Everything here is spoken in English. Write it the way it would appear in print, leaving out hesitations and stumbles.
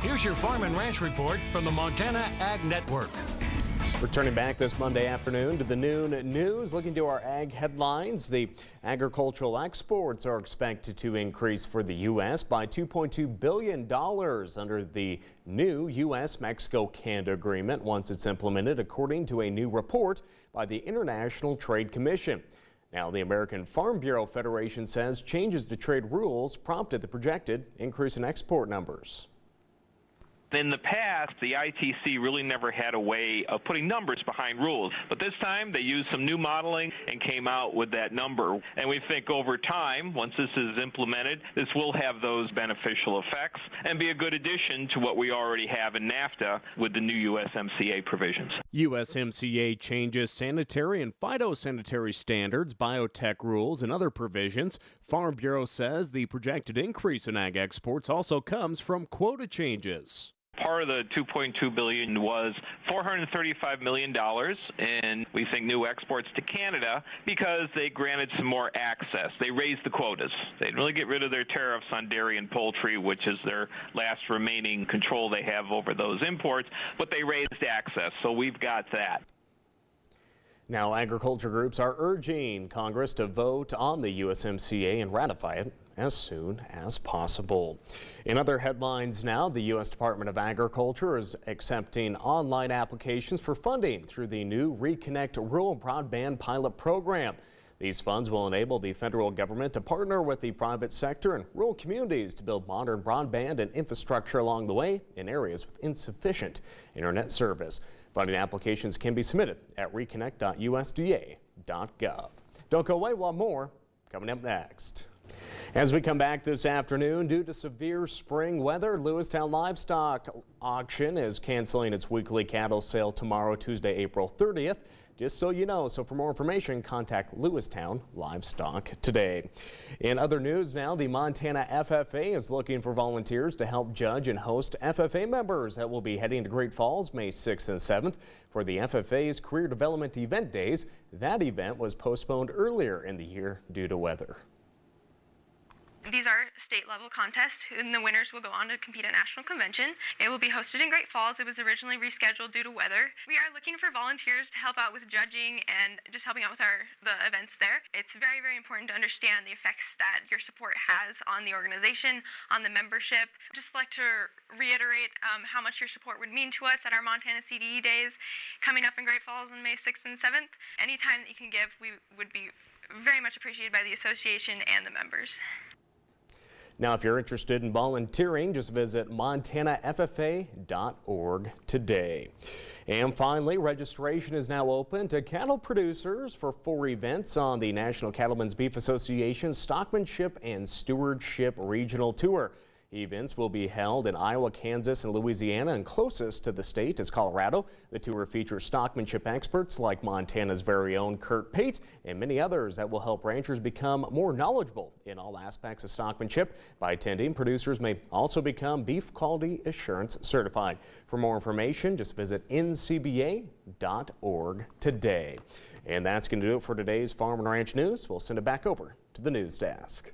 Here's your Farm and Ranch report from the Montana Ag Network. Returning back this Monday afternoon to the noon news, looking to our ag headlines. The agricultural exports are expected to increase for the U.S. by $2.2 billion under the new U.S.-Mexico-Canada agreement once it's implemented, according to a new report by the International Trade Commission. Now, the American Farm Bureau Federation says changes to trade rules prompted the projected increase in export numbers. In the past, the ITC really never had a way of putting numbers behind rules. But this time, they used some new modeling and came out with that number. And we think over time, once this is implemented, this will have those beneficial effects and be a good addition to what we already have in NAFTA with the new USMCA provisions. USMCA changes sanitary and phytosanitary standards, biotech rules, and other provisions. Farm Bureau says the projected increase in ag exports also comes from quota changes. Part of the $2.2 billion was $435 million, and we think new exports to Canada because they granted some more access. They raised the quotas. They didn't really get rid of their tariffs on dairy and poultry, which is their last remaining control they have over those imports, but they raised access, so we've got that. Now, agriculture groups are urging Congress to vote on the USMCA and ratify it as soon as possible. In other headlines now, the U.S. Department of Agriculture is accepting online applications for funding through the new Reconnect Rural Broadband Pilot Program. These funds will enable the federal government to partner with the private sector and rural communities to build modern broadband and infrastructure along the way in areas with insufficient internet service. Funding applications can be submitted at reconnect.usda.gov. Don't go away, we'll have more coming up next. As we come back this afternoon, due to severe spring weather, Lewistown Livestock Auction is canceling its weekly cattle sale tomorrow, Tuesday, April 30th. Just so you know, so for more information, contact Lewistown Livestock today. In other news now, the Montana FFA is looking for volunteers to help judge and host FFA members that will be heading to Great Falls May 6th and 7th for the FFA's Career Development Event Days. That event was postponed earlier in the year due to weather. These are state-level contests, and the winners will go on to compete at National Convention. It will be hosted in Great Falls. It was originally rescheduled due to weather. We are looking for volunteers to help out with judging and just helping out with the events there. It's very, very important to understand the effects that your support has on the organization, on the membership. Just like to reiterate how much your support would mean to us at our Montana CDE Days coming up in Great Falls on May 6th and 7th. Any time that you can give, we would be very much appreciated by the association and the members. Now, if you're interested in volunteering, just visit montanaffa.org today. And finally, registration is now open to cattle producers for 4 events on the National Cattlemen's Beef Association's Stockmanship and Stewardship Regional Tour. Events will be held in Iowa, Kansas, and Louisiana, and closest to the state is Colorado. The tour features stockmanship experts like Montana's very own Kurt Pate and many others that will help ranchers become more knowledgeable in all aspects of stockmanship. By attending, producers may also become Beef Quality Assurance certified. For more information, just visit ncba.org today. And that's going to do it for today's Farm and Ranch News. We'll send it back over to the news desk.